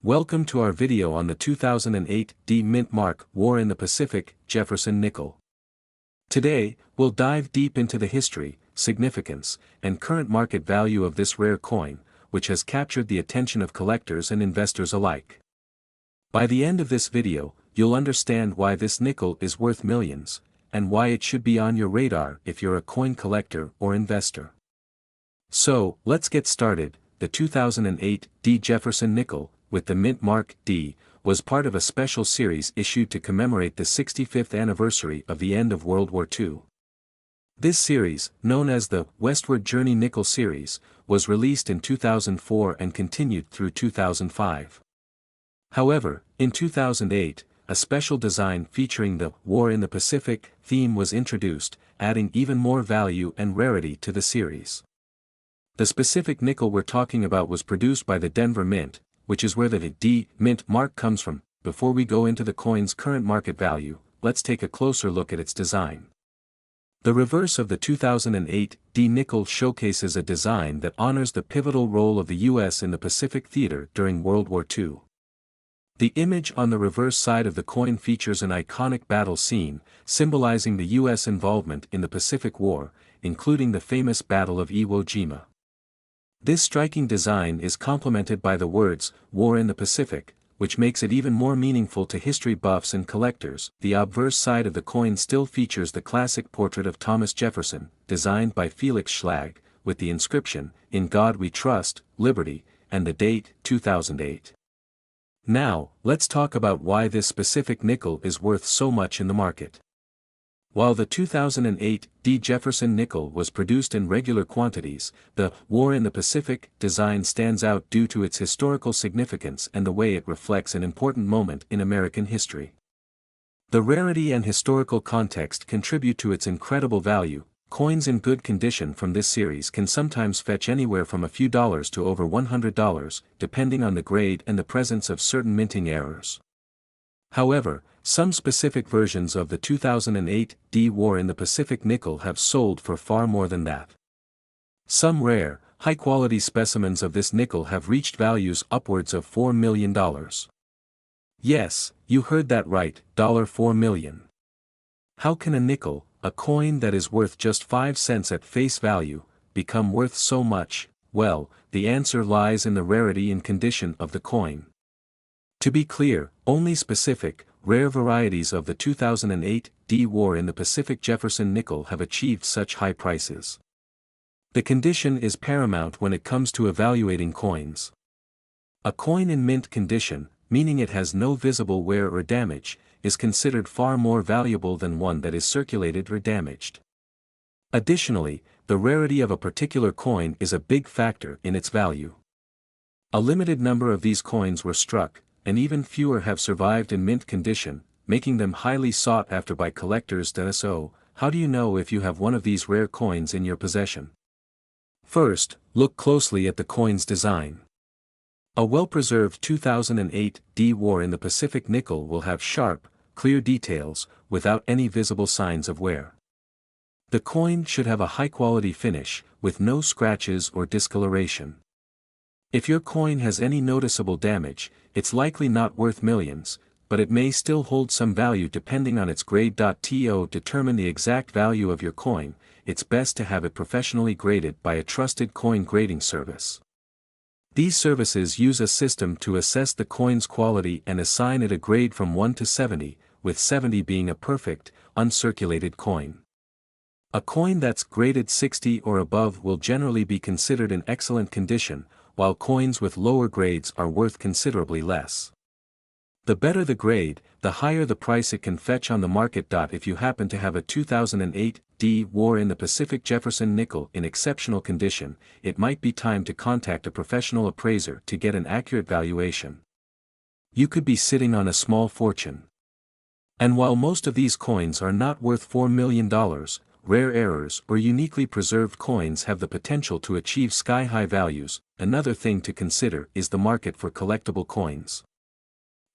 Welcome to our video on the 2008 D Mint Mark War in the Pacific Jefferson nickel. Today, we'll dive deep into the history, significance, and current market value of this rare coin, which has captured the attention of collectors and investors alike. By the end of this video, you'll understand why this nickel is worth millions, and why it should be on your radar if you're a coin collector or investor. So, let's get started. The 2008 D Jefferson nickel, with the mint mark D, was part of a special series issued to commemorate the 65th anniversary of the end of World War II. This series, known as the Westward Journey Nickel Series, was released in 2004 and continued through 2005. However, in 2008, a special design featuring the War in the Pacific theme was introduced, adding even more value and rarity to the series. The specific nickel we're talking about was produced by the Denver Mint, which is where the D Mint mark comes from. Before we go into the coin's current market value, let's take a closer look at its design. The reverse of the 2008 D nickel showcases a design that honors the pivotal role of the U.S. in the Pacific theater during World War II. The image on the reverse side of the coin features an iconic battle scene, symbolizing the U.S. involvement in the Pacific War, including the famous Battle of Iwo Jima. This striking design is complemented by the words, War in the Pacific, which makes it even more meaningful to history buffs and collectors. The obverse side of the coin still features the classic portrait of Thomas Jefferson, designed by Felix Schlag, with the inscription, In God We Trust, Liberty, and the date, 2008. Now, let's talk about why this specific nickel is worth so much in the market. While the 2008 D Jefferson nickel was produced in regular quantities, the War in the Pacific design stands out due to its historical significance and the way it reflects an important moment in American history. The rarity and historical context contribute to its incredible value. Coins in good condition from this series can sometimes fetch anywhere from a few dollars to over $100, depending on the grade and the presence of certain minting errors. However, some specific versions of the 2008 D War in the Pacific nickel have sold for far more than that. Some rare, high-quality specimens of this nickel have reached values upwards of $4 million. Yes, you heard that right, $4 million. How can a nickel, a coin that is worth just 5 cents at face value, become worth so much? Well, the answer lies in the rarity and condition of the coin. To be clear, only specific, rare varieties of the 2008 D War in the Pacific Jefferson nickel have achieved such high prices. The condition is paramount when it comes to evaluating coins. A coin in mint condition, meaning it has no visible wear or damage, is considered far more valuable than one that is circulated or damaged. Additionally, the rarity of a particular coin is a big factor in its value. A limited number of these coins were struck, and even fewer have survived in mint condition, making them highly sought after by collectors. So, how do you know if you have one of these rare coins in your possession? First, look closely at the coin's design. A well-preserved 2008 D War in the Pacific nickel will have sharp, clear details, without any visible signs of wear. The coin should have a high-quality finish, with no scratches or discoloration. If your coin has any noticeable damage, it's likely not worth millions, but it may still hold some value depending on its grade. To determine the exact value of your coin, it's best to have it professionally graded by a trusted coin grading service. These services use a system to assess the coin's quality and assign it a grade from 1 to 70, with 70 being a perfect, uncirculated coin. A coin that's graded 60 or above will generally be considered in excellent condition, while coins with lower grades are worth considerably less. The better the grade, the higher the price it can fetch on the market. If you happen to have a 2008 D War in the Pacific Jefferson nickel in exceptional condition, it might be time to contact a professional appraiser to get an accurate valuation. You could be sitting on a small fortune. And while most of these coins are not worth $4 million, rare errors or uniquely preserved coins have the potential to achieve sky-high values. Another thing to consider is the market for collectible coins.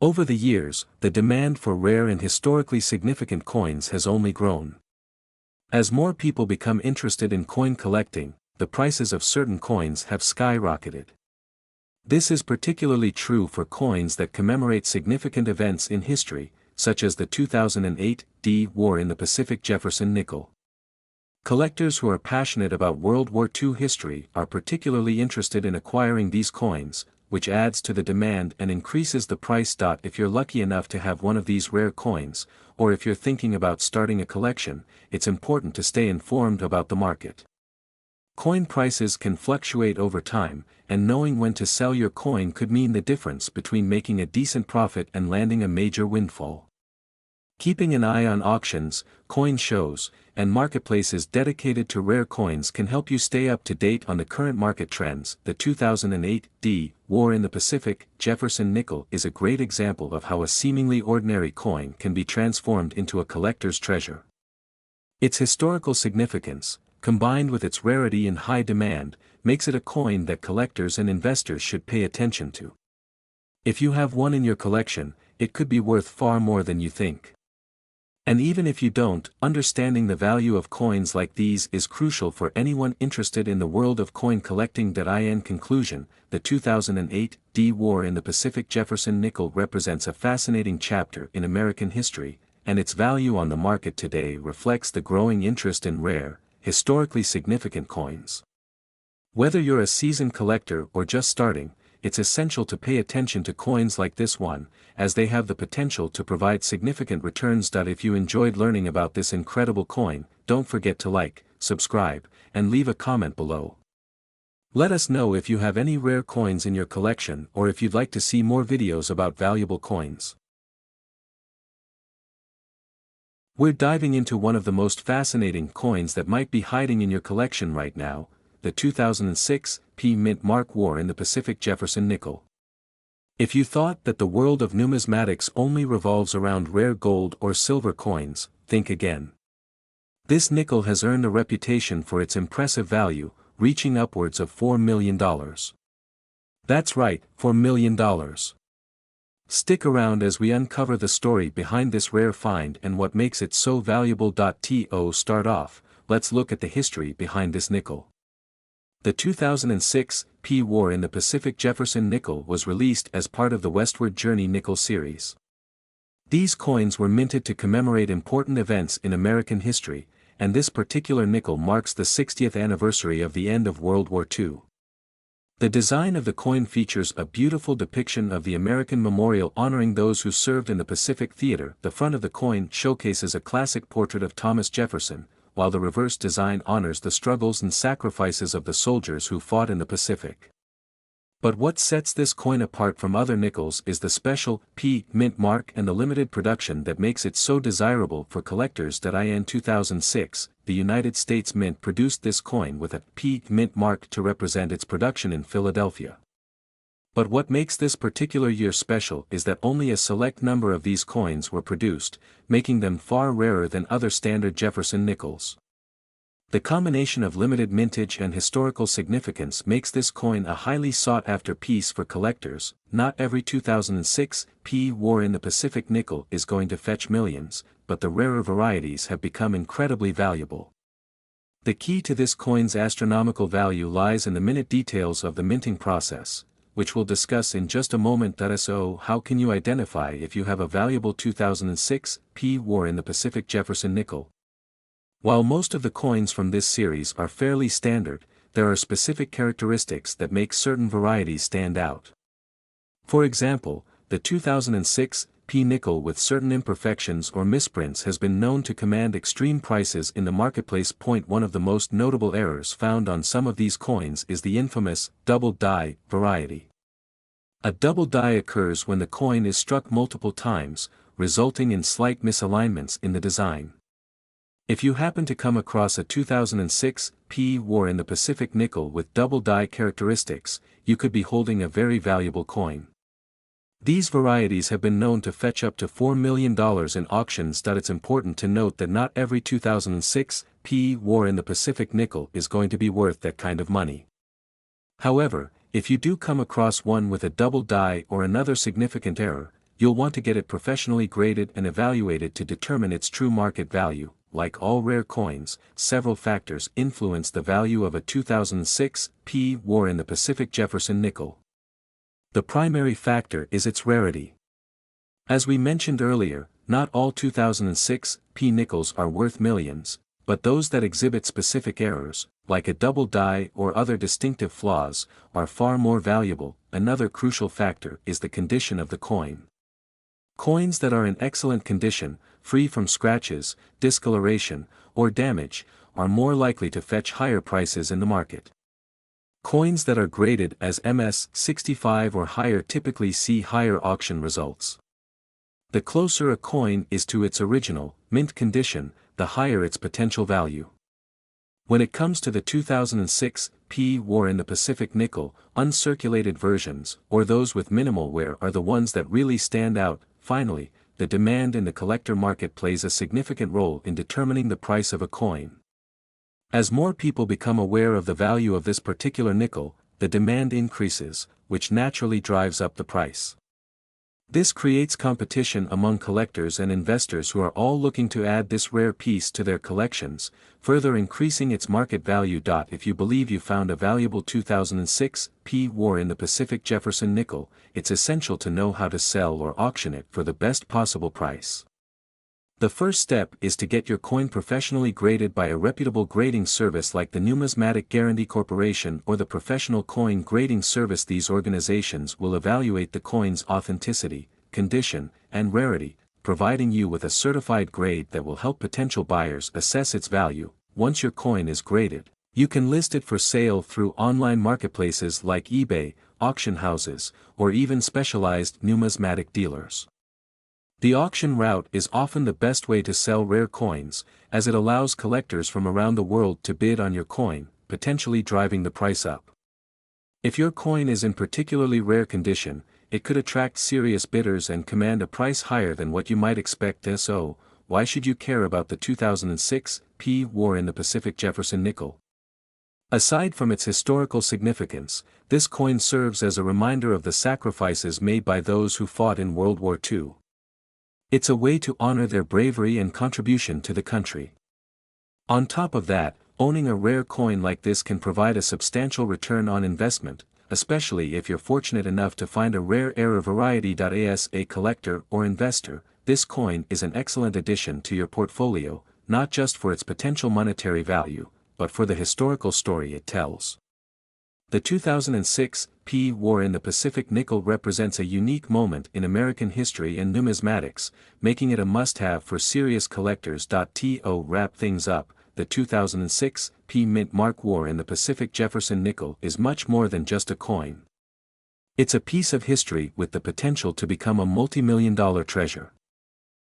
Over the years, the demand for rare and historically significant coins has only grown. As more people become interested in coin collecting, the prices of certain coins have skyrocketed. This is particularly true for coins that commemorate significant events in history, such as the 2008 War in the Pacific Jefferson nickel. Collectors who are passionate about World War II history are particularly interested in acquiring these coins, which adds to the demand and increases the price. If you're lucky enough to have one of these rare coins, or if you're thinking about starting a collection, it's important to stay informed about the market. Coin prices can fluctuate over time, and knowing when to sell your coin could mean the difference between making a decent profit and landing a major windfall. Keeping an eye on auctions, coin shows, and marketplaces dedicated to rare coins can help you stay up to date on the current market trends. The 2008 War in the Pacific Jefferson nickel is a great example of how a seemingly ordinary coin can be transformed into a collector's treasure. Its historical significance, combined with its rarity and high demand, makes it a coin that collectors and investors should pay attention to. If you have one in your collection, it could be worth far more than you think. And even if you don't, understanding the value of coins like these is crucial for anyone interested in the world of coin collecting. In conclusion, the 2008 War in the Pacific Jefferson nickel represents a fascinating chapter in American history, and its value on the market today reflects the growing interest in rare, historically significant coins. Whether you're a seasoned collector or just starting, it's essential to pay attention to coins like this one, as they have the potential to provide significant returns. If you enjoyed learning about this incredible coin, don't forget to like, subscribe, and leave a comment below. Let us know if you have any rare coins in your collection or if you'd like to see more videos about valuable coins. We're diving into one of the most fascinating coins that might be hiding in your collection right now, the 2006 Mint Mark War in the Pacific Jefferson nickel. If you thought that the world of numismatics only revolves around rare gold or silver coins, think again. This nickel has earned a reputation for its impressive value, reaching upwards of $4 million. That's right, $4 million. Stick around as we uncover the story behind this rare find and what makes it so valuable. To start off, let's look at the history behind this nickel. The 2006 War in the Pacific Jefferson nickel was released as part of the Westward Journey nickel series. These coins were minted to commemorate important events in American history, and this particular nickel marks the 60th anniversary of the end of World War II. The design of the coin features a beautiful depiction of the American memorial honoring those who served in the Pacific Theater. The front of the coin showcases a classic portrait of Thomas Jefferson, while the reverse design honors the struggles and sacrifices of the soldiers who fought in the Pacific. But what sets this coin apart from other nickels is the special Mint mark and the limited production that makes it so desirable for collectors. In 2006, the United States Mint produced this coin with a Mint mark to represent its production in Philadelphia. But what makes this particular year special is that only a select number of these coins were produced, making them far rarer than other standard Jefferson nickels. The combination of limited mintage and historical significance makes this coin a highly sought-after piece for collectors. Not every 2006 War in the Pacific nickel is going to fetch millions, but the rarer varieties have become incredibly valuable. The key to this coin's astronomical value lies in the minute details of the minting process, which we'll discuss in just a moment. So, how can you identify if you have a valuable 2006 War in the Pacific Jefferson nickel? While most of the coins from this series are fairly standard, there are specific characteristics that make certain varieties stand out. For example, the 2006 nickel with certain imperfections or misprints has been known to command extreme prices in the marketplace. One of the most notable errors found on some of these coins is the infamous double die variety. A double die occurs when the coin is struck multiple times, resulting in slight misalignments in the design. If you happen to come across a 2006 War in the Pacific nickel with double die characteristics, you could be holding a very valuable coin. These varieties have been known to fetch up to $4 million in auctions. It's important to note that not every 2006 War in the Pacific nickel is going to be worth that kind of money. However, if you do come across one with a double die or another significant error, you'll want to get it professionally graded and evaluated to determine its true market value. Like all rare coins, several factors influence the value of a 2006 War in the Pacific Jefferson nickel. The primary factor is its rarity. As we mentioned earlier, not all 2006 P nickels are worth millions, but those that exhibit specific errors, like a double die or other distinctive flaws, are far more valuable. Another crucial factor is the condition of the coin. Coins that are in excellent condition, free from scratches, discoloration, or damage, are more likely to fetch higher prices in the market. Coins that are graded as MS-65 or higher typically see higher auction results. The closer a coin is to its original, mint condition, the higher its potential value. When it comes to the 2006 P War in the Pacific nickel, uncirculated versions, or those with minimal wear, are the ones that really stand out. Finally, the demand in the collector market plays a significant role in determining the price of a coin. As more people become aware of the value of this particular nickel, the demand increases, which naturally drives up the price. This creates competition among collectors and investors who are all looking to add this rare piece to their collections, further increasing its market value. If you believe you found a valuable 2006 P War in the Pacific Jefferson nickel, it's essential to know how to sell or auction it for the best possible price. The first step is to get your coin professionally graded by a reputable grading service like the Numismatic Guarantee Corporation or the Professional Coin Grading Service. These organizations will evaluate the coin's authenticity, condition, and rarity, providing you with a certified grade that will help potential buyers assess its value. Once your coin is graded, you can list it for sale through online marketplaces like eBay, auction houses, or even specialized numismatic dealers. The auction route is often the best way to sell rare coins, as it allows collectors from around the world to bid on your coin, potentially driving the price up. If your coin is in particularly rare condition, it could attract serious bidders and command a price higher than what you might expect. So, why should you care about the 2006 P War in the Pacific Jefferson nickel? Aside from its historical significance, this coin serves as a reminder of the sacrifices made by those who fought in World War II. It's a way to honor their bravery and contribution to the country. On top of that, owning a rare coin like this can provide a substantial return on investment, especially if you're fortunate enough to find a rare variety. As a collector or investor, this coin is an excellent addition to your portfolio, not just for its potential monetary value, but for the historical story it tells. The 2006 P War in the Pacific nickel represents a unique moment in American history and numismatics, making it a must-have for serious collectors. To wrap things up, the 2006 P Mint Mark War in the Pacific Jefferson nickel is much more than just a coin. It's a piece of history with the potential to become a multi-million-dollar treasure.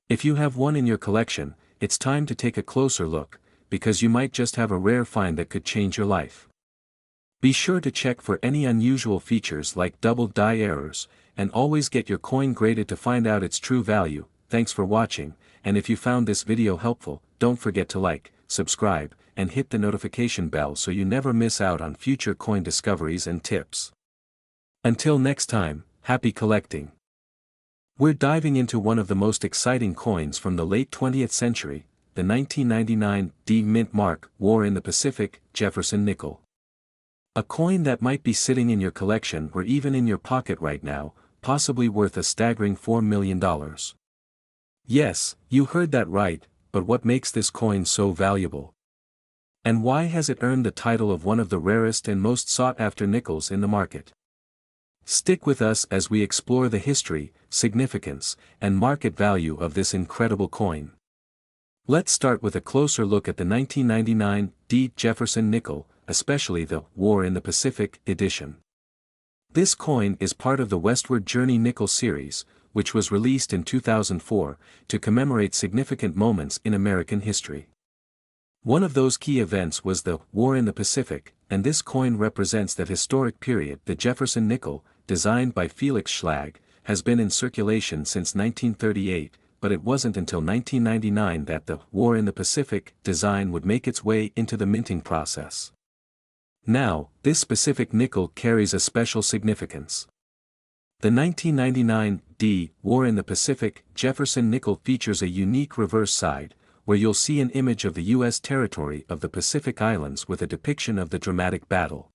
If you have one in your collection, it's time to take a closer look, because you might just have a rare find that could change your life. Be sure to check for any unusual features like double die errors, and always get your coin graded to find out its true value. Thanks for watching, and if you found this video helpful, don't forget to like, subscribe, and hit the notification bell so you never miss out on future coin discoveries and tips. Until next time, happy collecting! We're diving into one of the most exciting coins from the late 20th century, the 1999 D Mint Mark War in the Pacific Jefferson nickel. A coin that might be sitting in your collection or even in your pocket right now, possibly worth a staggering $4 million. Yes, you heard that right, but what makes this coin so valuable? And why has it earned the title of one of the rarest and most sought-after nickels in the market? Stick with us as we explore the history, significance, and market value of this incredible coin. Let's start with a closer look at the 1999 D Jefferson nickel, especially the War in the Pacific edition. This coin is part of the Westward Journey nickel series, which was released in 2004, to commemorate significant moments in American history. One of those key events was the War in the Pacific, and this coin represents that historic period. The Jefferson nickel, designed by Felix Schlag, has been in circulation since 1938, but it wasn't until 1999 that the War in the Pacific design would make its way into the minting process. Now, this specific nickel carries a special significance. The 1999 D War in the Pacific Jefferson nickel features a unique reverse side, where you'll see an image of the U.S. territory of the Pacific Islands with a depiction of the dramatic battle.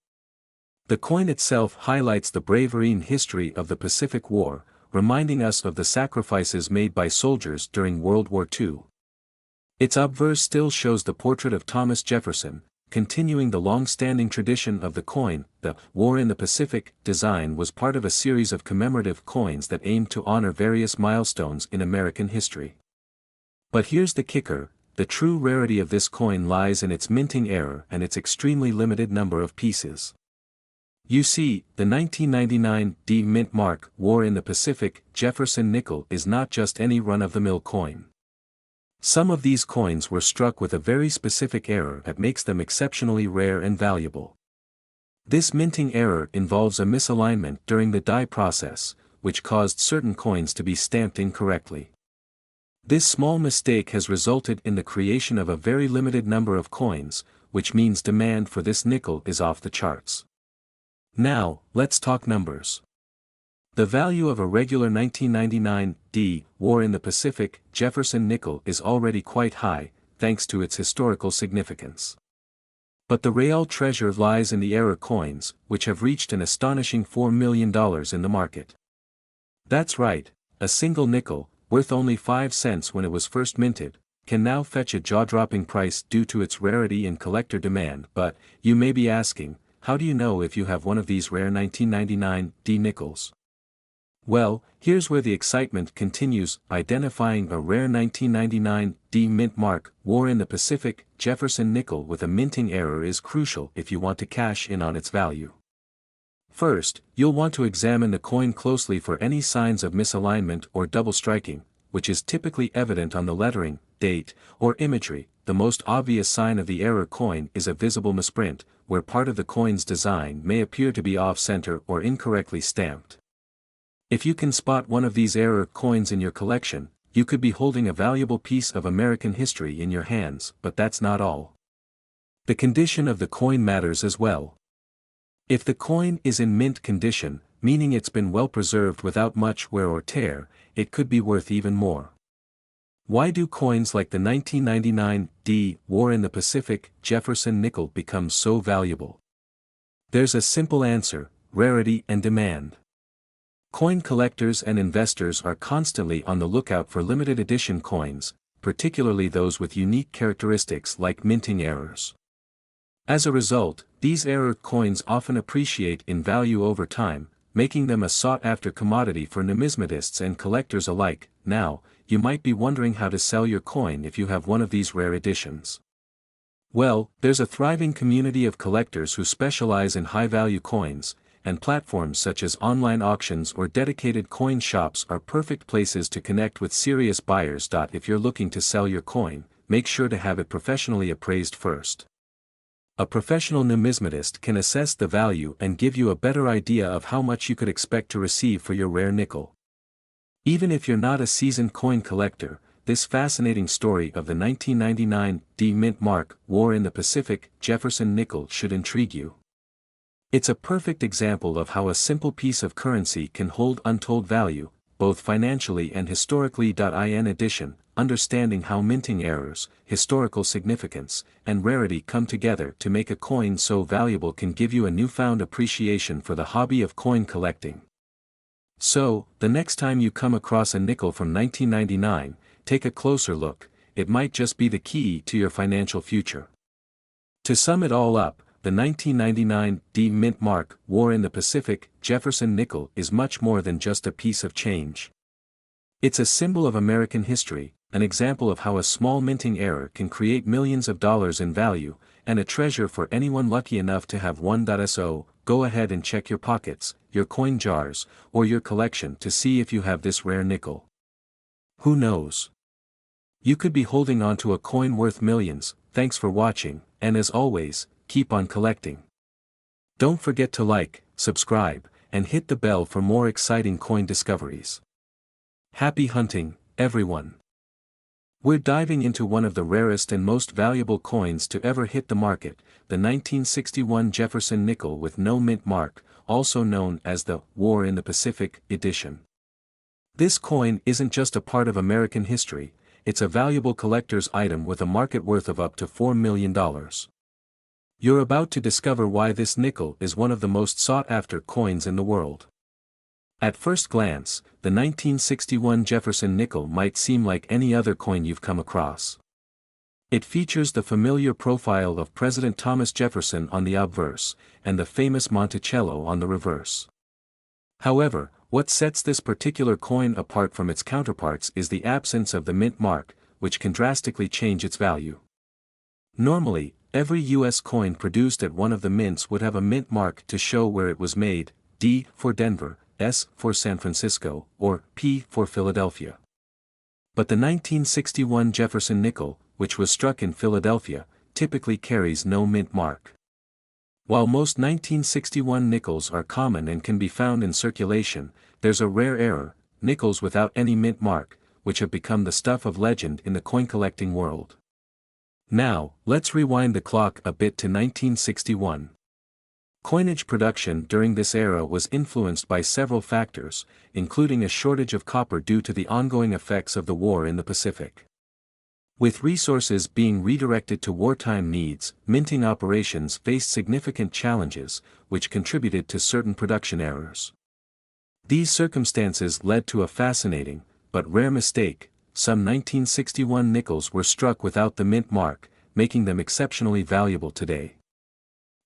The coin itself highlights the bravery and history of the Pacific War, reminding us of the sacrifices made by soldiers during World War II. Its obverse still shows the portrait of Thomas Jefferson, continuing the long-standing tradition of the coin. The War in the Pacific design was part of a series of commemorative coins that aimed to honor various milestones in American history. But here's the kicker: the true rarity of this coin lies in its minting error and its extremely limited number of pieces. You see, the 1999 D Mint Mark War in the Pacific Jefferson nickel is not just any run-of-the-mill coin. Some of these coins were struck with a very specific error that makes them exceptionally rare and valuable. This minting error involves a misalignment during the die process, which caused certain coins to be stamped incorrectly. This small mistake has resulted in the creation of a very limited number of coins, which means demand for this nickel is off the charts. Now, let's talk numbers. The value of a regular 1999 D War in the Pacific Jefferson nickel is already quite high, thanks to its historical significance. But the real treasure lies in the error coins, which have reached an astonishing $4 million in the market. That's right, a single nickel, worth only 5 cents when it was first minted, can now fetch a jaw-dropping price due to its rarity and collector demand. But, you may be asking, how do you know if you have one of these rare 1999 D nickels? Well, here's where the excitement continues. Identifying a rare 1999 D Mint Mark War in the Pacific Jefferson nickel with a minting error is crucial if you want to cash in on its value. First, you'll want to examine the coin closely for any signs of misalignment or double striking, which is typically evident on the lettering, date, or imagery. The most obvious sign of the error coin is a visible misprint, where part of the coin's design may appear to be off-center or incorrectly stamped. If you can spot one of these error coins in your collection, you could be holding a valuable piece of American history in your hands. But that's not all. The condition of the coin matters as well. If the coin is in mint condition, meaning it's been well preserved without much wear or tear, it could be worth even more. Why do coins like the 1999 D War in the Pacific Jefferson nickel become so valuable? There's a simple answer: rarity and demand. Coin collectors and investors are constantly on the lookout for limited edition coins, particularly those with unique characteristics like minting errors. As a result, these error coins often appreciate in value over time, making them a sought-after commodity for numismatists and collectors alike. Now, you might be wondering how to sell your coin if you have one of these rare editions. Well, there's a thriving community of collectors who specialize in high-value coins, and platforms such as online auctions or dedicated coin shops are perfect places to connect with serious buyers. If you're looking to sell your coin, make sure to have it professionally appraised first. A professional numismatist can assess the value and give you a better idea of how much you could expect to receive for your rare nickel. Even if you're not a seasoned coin collector, this fascinating story of the 1999 D Mint Mark War in the Pacific Jefferson nickel should intrigue you. It's a perfect example of how a simple piece of currency can hold untold value, both financially and historically. In addition, understanding how minting errors, historical significance, and rarity come together to make a coin so valuable can give you a newfound appreciation for the hobby of coin collecting. So, the next time you come across a nickel from 1999, take a closer look. It might just be the key to your financial future. To sum it all up, the 1999 D Mint Mark War in the Pacific Jefferson nickel is much more than just a piece of change. It's a symbol of American history, an example of how a small minting error can create millions of dollars in value, and a treasure for anyone lucky enough to have one. So, go ahead and check your pockets, your coin jars, or your collection to see if you have this rare nickel. Who knows? You could be holding on to a coin worth millions. Thanks for watching, and as always, keep on collecting. Don't forget to like, subscribe, and hit the bell for more exciting coin discoveries. Happy hunting, everyone! We're diving into one of the rarest and most valuable coins to ever hit the market, the 1961 Jefferson nickel with no mint mark, also known as the War in the Pacific edition. This coin isn't just a part of American history, it's a valuable collector's item with a market worth of up to $4 million. You're about to discover why this nickel is one of the most sought-after coins in the world. At first glance, the 1961 Jefferson nickel might seem like any other coin you've come across. It features the familiar profile of President Thomas Jefferson on the obverse, and the famous Monticello on the reverse. However, what sets this particular coin apart from its counterparts is the absence of the mint mark, which can drastically change its value. Normally, every U.S. coin produced at one of the mints would have a mint mark to show where it was made, D for Denver, S for San Francisco, or P for Philadelphia. But the 1961 Jefferson nickel, which was struck in Philadelphia, typically carries no mint mark. While most 1961 nickels are common and can be found in circulation, there's a rare error, nickels without any mint mark, which have become the stuff of legend in the coin collecting world. Now, let's rewind the clock a bit to 1961. Coinage production during this era was influenced by several factors, including a shortage of copper due to the ongoing effects of the war in the Pacific. With resources being redirected to wartime needs, minting operations faced significant challenges, which contributed to certain production errors. These circumstances led to a fascinating, but rare mistake. Some 1961 nickels were struck without the mint mark, making them exceptionally valuable today.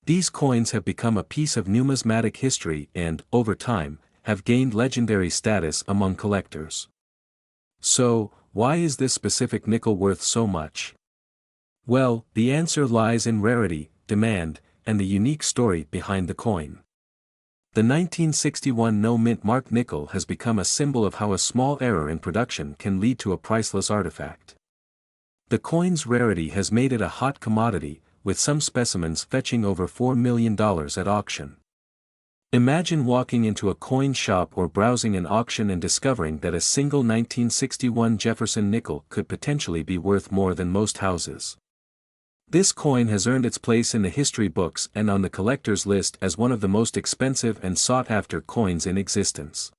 These coins have become a piece of numismatic history and, over time, have gained legendary status among collectors. So, why is this specific nickel worth so much? Well, the answer lies in rarity, demand, and the unique story behind the coin. The 1961 no mint mark nickel has become a symbol of how a small error in production can lead to a priceless artifact. The coin's rarity has made it a hot commodity, with some specimens fetching over $4 million at auction. Imagine walking into a coin shop or browsing an auction and discovering that a single 1961 Jefferson nickel could potentially be worth more than most houses. This coin has earned its place in the history books and on the collector's list as one of the most expensive and sought-after coins in existence.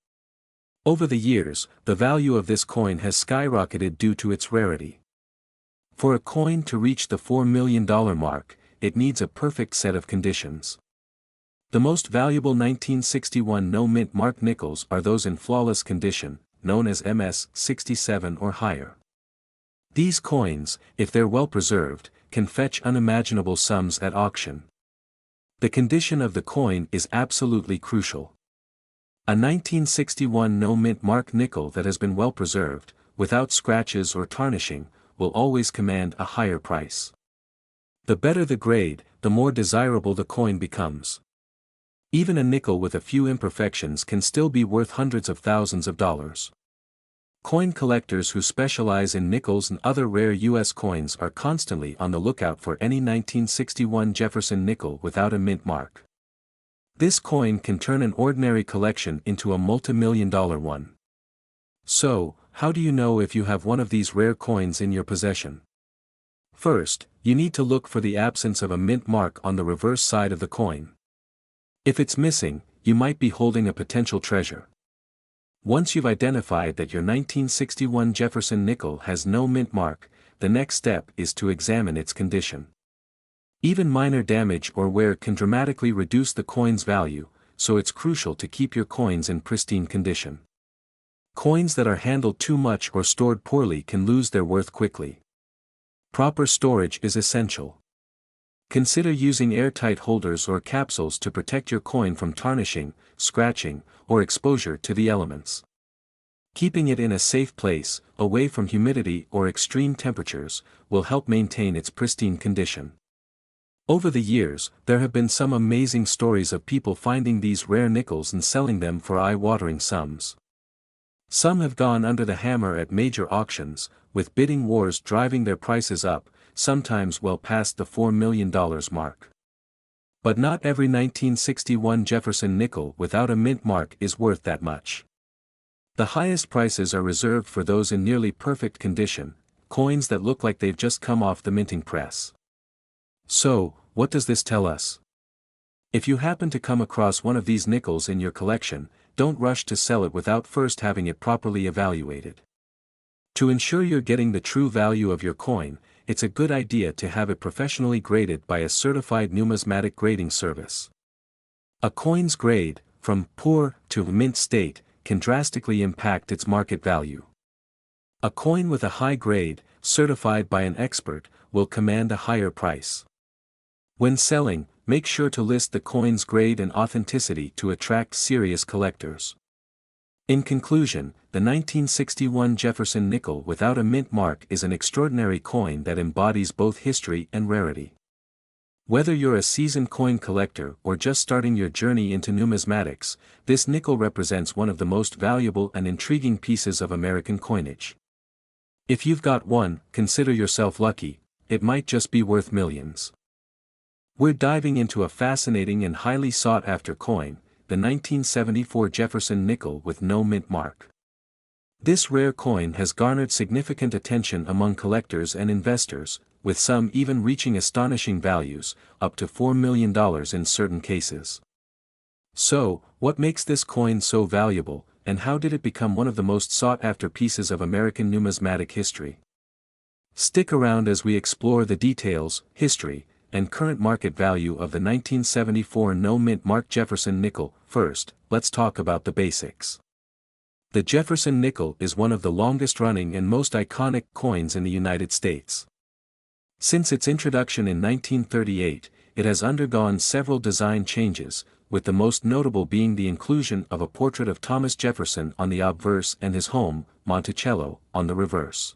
Over the years, the value of this coin has skyrocketed due to its rarity. For a coin to reach the $4 million mark, it needs a perfect set of conditions. The most valuable 1961 no mint mark nickels are those in flawless condition, known as MS 67 or higher. These coins, if they're well preserved, can fetch unimaginable sums at auction. The condition of the coin is absolutely crucial. A 1961 no mint mark nickel that has been well preserved, without scratches or tarnishing, will always command a higher price. The better the grade, the more desirable the coin becomes. Even a nickel with a few imperfections can still be worth hundreds of thousands of dollars. Coin collectors who specialize in nickels and other rare U.S. coins are constantly on the lookout for any 1961 Jefferson nickel without a mint mark. This coin can turn an ordinary collection into a multi-million-dollar one. So, how do you know if you have one of these rare coins in your possession? First, you need to look for the absence of a mint mark on the reverse side of the coin. If it's missing, you might be holding a potential treasure. Once you've identified that your 1961 Jefferson nickel has no mint mark, the next step is to examine its condition. Even minor damage or wear can dramatically reduce the coin's value, so it's crucial to keep your coins in pristine condition. Coins that are handled too much or stored poorly can lose their worth quickly. Proper storage is essential. Consider using airtight holders or capsules to protect your coin from tarnishing, scratching, or exposure to the elements. Keeping it in a safe place, away from humidity or extreme temperatures, will help maintain its pristine condition. Over the years, there have been some amazing stories of people finding these rare nickels and selling them for eye-watering sums. Some have gone under the hammer at major auctions, with bidding wars driving their prices up, sometimes well past the $4 million mark. But not every 1961 Jefferson nickel without a mint mark is worth that much. The highest prices are reserved for those in nearly perfect condition, coins that look like they've just come off the minting press. So, what does this tell us? If you happen to come across one of these nickels in your collection, don't rush to sell it without first having it properly evaluated. To ensure you're getting the true value of your coin, it's a good idea to have it professionally graded by a certified numismatic grading service. A coin's grade, from poor to mint state, can drastically impact its market value. A coin with a high grade, certified by an expert, will command a higher price. When selling, make sure to list the coin's grade and authenticity to attract serious collectors. In conclusion, the 1961 Jefferson nickel without a mint mark is an extraordinary coin that embodies both history and rarity. Whether you're a seasoned coin collector or just starting your journey into numismatics, this nickel represents one of the most valuable and intriguing pieces of American coinage. If you've got one, consider yourself lucky, it might just be worth millions. We're diving into a fascinating and highly sought-after coin, the 1974 Jefferson nickel with no mint mark. This rare coin has garnered significant attention among collectors and investors, with some even reaching astonishing values, up to $4 million in certain cases. So, what makes this coin so valuable, and how did it become one of the most sought-after pieces of American numismatic history? Stick around as we explore the details, history, and current market value of the 1974 no-mint mark Jefferson nickel. First, let's talk about the basics. The Jefferson nickel is one of the longest-running and most iconic coins in the United States. Since its introduction in 1938, it has undergone several design changes, with the most notable being the inclusion of a portrait of Thomas Jefferson on the obverse and his home, Monticello, on the reverse.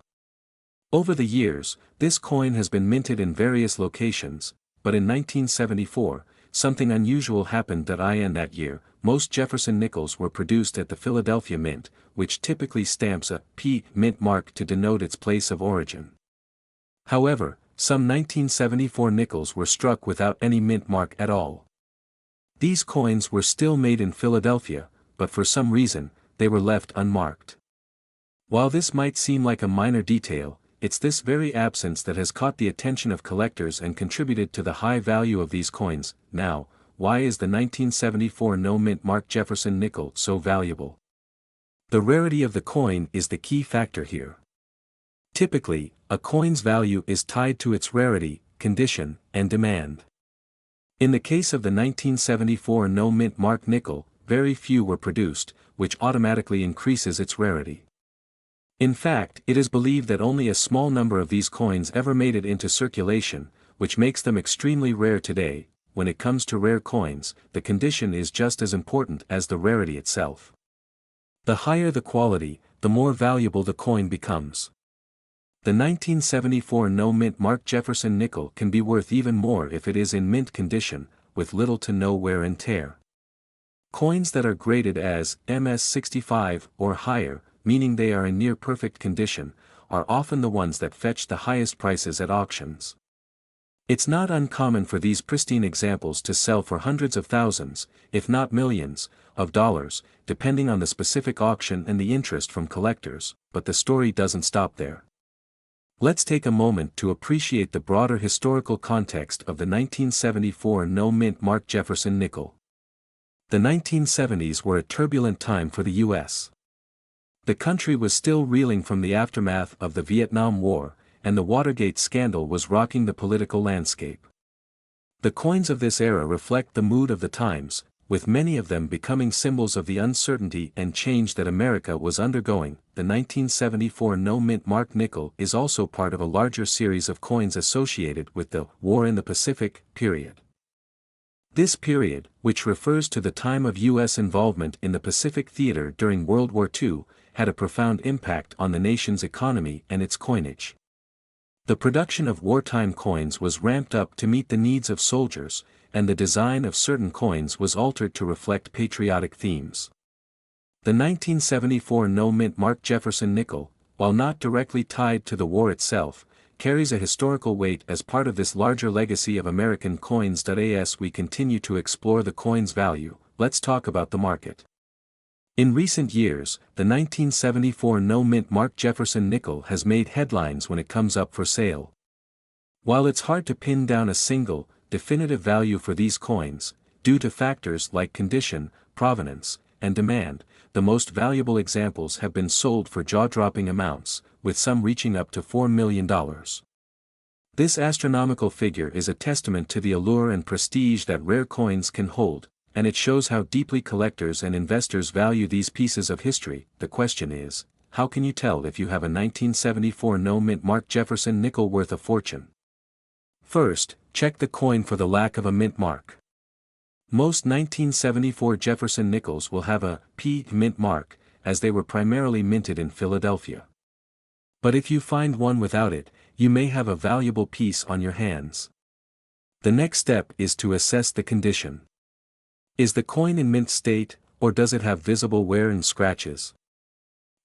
Over the years, this coin has been minted in various locations, but in 1974, something unusual happened that year. Most Jefferson nickels were produced at the Philadelphia Mint, which typically stamps a P mint mark to denote its place of origin. However, some 1974 nickels were struck without any mint mark at all. These coins were still made in Philadelphia, but for some reason, they were left unmarked. While this might seem like a minor detail, it's this very absence that has caught the attention of collectors and contributed to the high value of these coins. Now, why is the 1974 no-mint mark Jefferson nickel so valuable? The rarity of the coin is the key factor here. Typically, a coin's value is tied to its rarity, condition, and demand. In the case of the 1974 no-mint mark nickel, very few were produced, which automatically increases its rarity. In fact, it is believed that only a small number of these coins ever made it into circulation, which makes them extremely rare today. When it comes to rare coins, the condition is just as important as the rarity itself. The higher the quality, the more valuable the coin becomes. The 1974 no-mint mark Jefferson nickel can be worth even more if it is in mint condition, with little to no wear and tear. Coins that are graded as MS65 or higher, meaning they are in near-perfect condition, are often the ones that fetch the highest prices at auctions. It's not uncommon for these pristine examples to sell for hundreds of thousands, if not millions, of dollars, depending on the specific auction and the interest from collectors, but the story doesn't stop there. Let's take a moment to appreciate the broader historical context of the 1974 no-mint mark Jefferson nickel. The 1970s were a turbulent time for the U.S. The country was still reeling from the aftermath of the Vietnam War, and the Watergate scandal was rocking the political landscape. The coins of this era reflect the mood of the times, with many of them becoming symbols of the uncertainty and change that America was undergoing. The 1974 no-mint mark nickel is also part of a larger series of coins associated with the War in the Pacific period. This period, which refers to the time of U.S. involvement in the Pacific theater during World War II, had a profound impact on the nation's economy and its coinage. The production of wartime coins was ramped up to meet the needs of soldiers, and the design of certain coins was altered to reflect patriotic themes. The 1974 no-mint mark Jefferson nickel, while not directly tied to the war itself, carries a historical weight as part of this larger legacy of American coins. As we continue to explore the coin's value, let's talk about the market. In recent years, the 1974 no-mint mark Jefferson nickel has made headlines when it comes up for sale. While it's hard to pin down a single, definitive value for these coins, due to factors like condition, provenance, and demand, the most valuable examples have been sold for jaw-dropping amounts, with some reaching up to $4 million. This astronomical figure is a testament to the allure and prestige that rare coins can hold, and it shows how deeply collectors and investors value these pieces of history. The question is, how can you tell if you have a 1974 no-mint mark Jefferson nickel worth a fortune? First, check the coin for the lack of a mint mark. Most 1974 Jefferson nickels will have a P mint mark, as they were primarily minted in Philadelphia. But if you find one without it, you may have a valuable piece on your hands. The next step is to assess the condition. Is the coin in mint state, or does it have visible wear and scratches?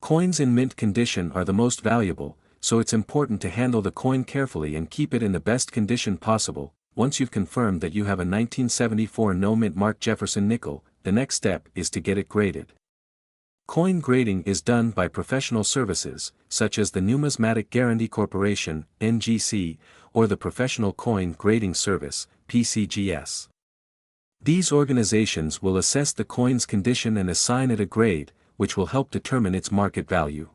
Coins in mint condition are the most valuable, so it's important to handle the coin carefully and keep it in the best condition possible. Once you've confirmed that you have a 1974 no-mint mark Jefferson nickel, the next step is to get it graded. Coin grading is done by professional services, such as the Numismatic Guarantee Corporation, NGC, or the Professional Coin Grading Service, PCGS. These organizations will assess the coin's condition and assign it a grade, which will help determine its market value.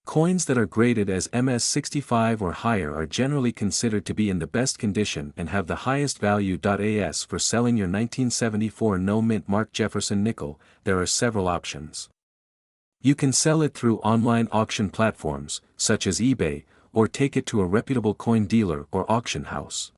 Coins that are graded as MS65 or higher are generally considered to be in the best condition and have the highest value. As for selling your 1974 no-mint mark Jefferson nickel, there are several options. You can sell it through online auction platforms, such as eBay, or take it to a reputable coin dealer or auction house.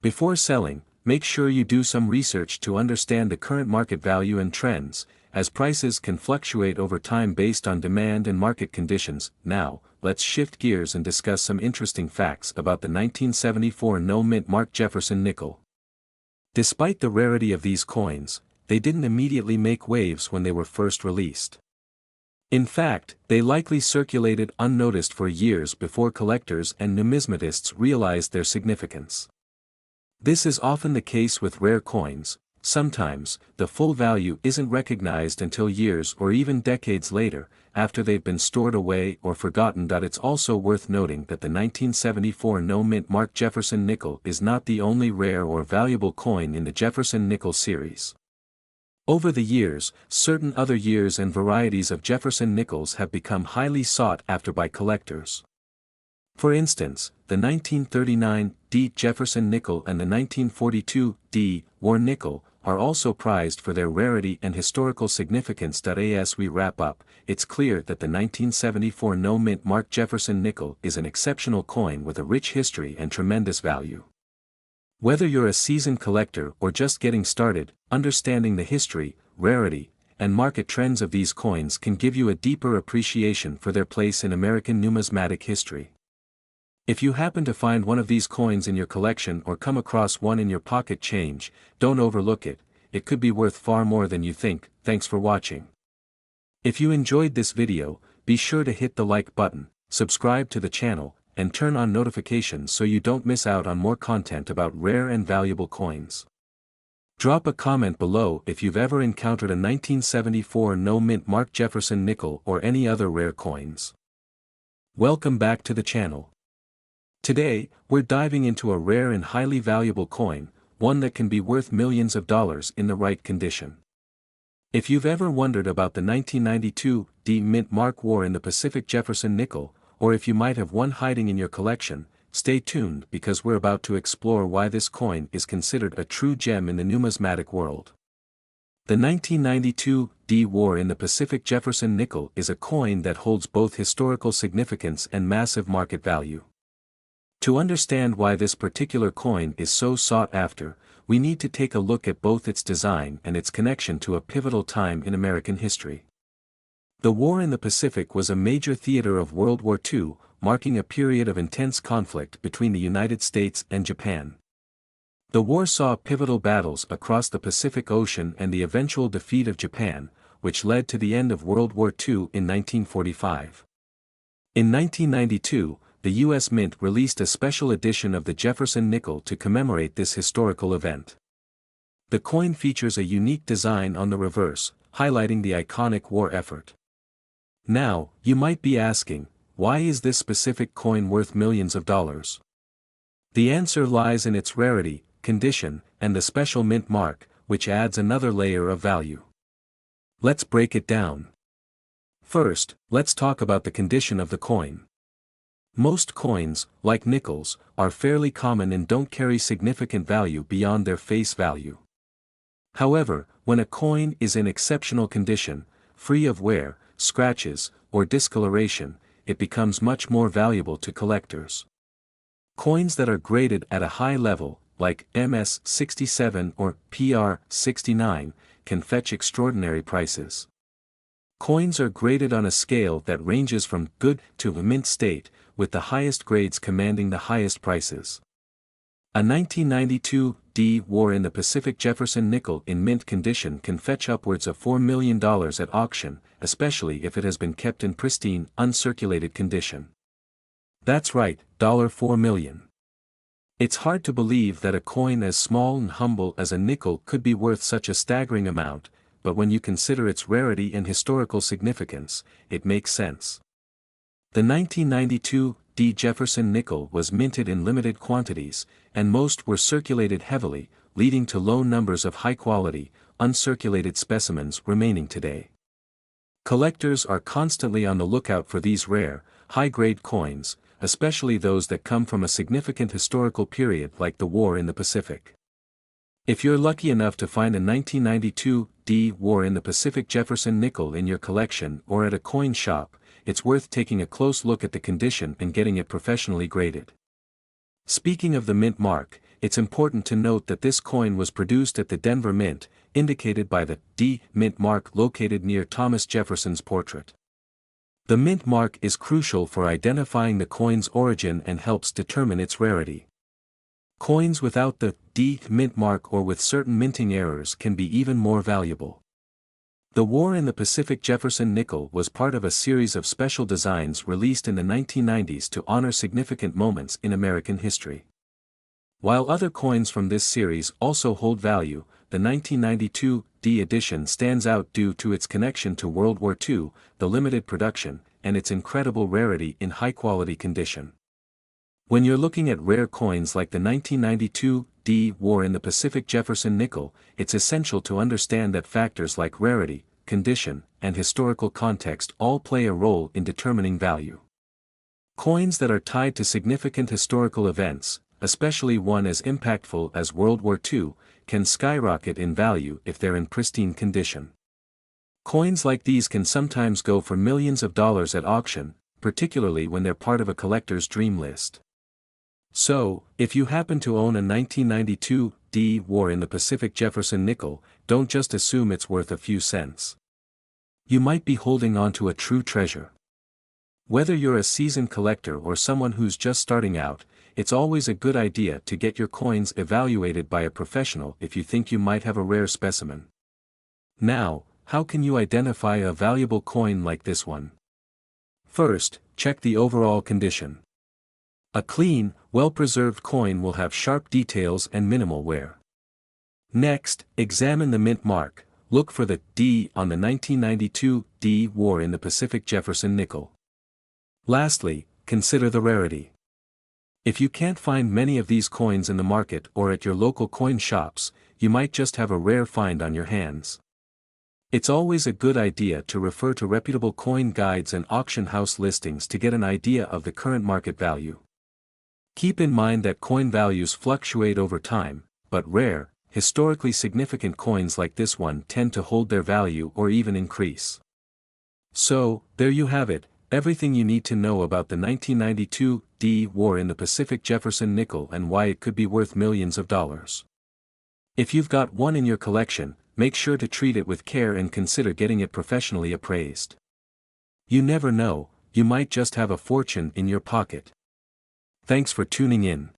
Before selling, make sure you do some research to understand the current market value and trends, as prices can fluctuate over time based on demand and market conditions. Now, let's shift gears and discuss some interesting facts about the 1974 no-mint mark Jefferson nickel. Despite the rarity of these coins, they didn't immediately make waves when they were first released. In fact, they likely circulated unnoticed for years before collectors and numismatists realized their significance. This is often the case with rare coins. Sometimes, the full value isn't recognized until years or even decades later, after they've been stored away or forgotten. It's also worth noting that the 1974 no-mint mark Jefferson nickel is not the only rare or valuable coin in the Jefferson nickel series. Over the years, certain other years and varieties of Jefferson nickels have become highly sought after by collectors. For instance, the 1939 D Jefferson nickel and the 1942 D War nickel are also prized for their rarity and historical significance. As we wrap up, it's clear that the 1974 no-mint mark Jefferson nickel is an exceptional coin with a rich history and tremendous value. Whether you're a seasoned collector or just getting started, understanding the history, rarity, and market trends of these coins can give you a deeper appreciation for their place in American numismatic history. If you happen to find one of these coins in your collection or come across one in your pocket change, don't overlook it. It could be worth far more than you think. Thanks for watching. If you enjoyed this video, be sure to hit the like button, subscribe to the channel, and turn on notifications so you don't miss out on more content about rare and valuable coins. Drop a comment below if you've ever encountered a 1974 no-mint mark Jefferson nickel or any other rare coins. Welcome back to the channel. Today, we're diving into a rare and highly valuable coin, one that can be worth millions of dollars in the right condition. If you've ever wondered about the 1992 D mint mark war in the Pacific Jefferson nickel, or if you might have one hiding in your collection, stay tuned because we're about to explore why this coin is considered a true gem in the numismatic world. The 1992 D war in the Pacific Jefferson nickel is a coin that holds both historical significance and massive market value. To understand why this particular coin is so sought after, we need to take a look at both its design and its connection to a pivotal time in American history. The war in the Pacific was a major theater of World War II, marking a period of intense conflict between the United States and Japan. The war saw pivotal battles across the Pacific Ocean and the eventual defeat of Japan, which led to the end of World War II in 1945. In 1992, the U.S. Mint released a special edition of the Jefferson nickel to commemorate this historical event. The coin features a unique design on the reverse, highlighting the iconic war effort. Now, you might be asking, why is this specific coin worth millions of dollars? The answer lies in its rarity, condition, and the special mint mark, which adds another layer of value. Let's break it down. First, let's talk about the condition of the coin. Most coins, like nickels, are fairly common and don't carry significant value beyond their face value. However, when a coin is in exceptional condition, free of wear, scratches, or discoloration, it becomes much more valuable to collectors. Coins that are graded at a high level, like MS-67 or PR-69, can fetch extraordinary prices. Coins are graded on a scale that ranges from good to mint state, with the highest grades commanding the highest prices. A 1992 D War in the Pacific Jefferson nickel in mint condition can fetch upwards of $4 million at auction, especially if it has been kept in pristine, uncirculated condition. That's right, $4 million. It's hard to believe that a coin as small and humble as a nickel could be worth such a staggering amount, but when you consider its rarity and historical significance, it makes sense. The 1992 D Jefferson nickel was minted in limited quantities, and most were circulated heavily, leading to low numbers of high-quality, uncirculated specimens remaining today. Collectors are constantly on the lookout for these rare, high-grade coins, especially those that come from a significant historical period like the War in the Pacific. If you're lucky enough to find a 1992 D War in the Pacific Jefferson nickel in your collection or at a coin shop, it's worth taking a close look at the condition and getting it professionally graded. Speaking of the mint mark, it's important to note that this coin was produced at the Denver Mint, indicated by the D Mint mark located near Thomas Jefferson's portrait. The mint mark is crucial for identifying the coin's origin and helps determine its rarity. Coins without the D Mint mark or with certain minting errors can be even more valuable. The War in the Pacific Jefferson nickel was part of a series of special designs released in the 1990s to honor significant moments in American history. While other coins from this series also hold value, the 1992 D edition stands out due to its connection to World War II, the limited production, and its incredible rarity in high-quality condition. When you're looking at rare coins like the 1992 D War in the Pacific Jefferson nickel, it's essential to understand that factors like rarity, condition, and historical context all play a role in determining value. Coins that are tied to significant historical events, especially one as impactful as World War II, can skyrocket in value if they're in pristine condition. Coins like these can sometimes go for millions of dollars at auction, particularly when they're part of a collector's dream list. So, if you happen to own a 1992 D War in the Pacific Jefferson nickel, don't just assume it's worth a few cents. You might be holding on to a true treasure. Whether you're a seasoned collector or someone who's just starting out, it's always a good idea to get your coins evaluated by a professional if you think you might have a rare specimen. Now, how can you identify a valuable coin like this one? First, check the overall condition. A clean, well-preserved coin will have sharp details and minimal wear. Next, examine the mint mark. Look for the D on the 1992 D War in the Pacific Jefferson nickel. Lastly, consider the rarity. If you can't find many of these coins in the market or at your local coin shops, you might just have a rare find on your hands. It's always a good idea to refer to reputable coin guides and auction house listings to get an idea of the current market value. Keep in mind that coin values fluctuate over time, but rare, historically significant coins like this one tend to hold their value or even increase. So, there you have it, everything you need to know about the 1992 D War in the Pacific Jefferson nickel and why it could be worth millions of dollars. If you've got one in your collection, make sure to treat it with care and consider getting it professionally appraised. You never know, you might just have a fortune in your pocket. Thanks for tuning in.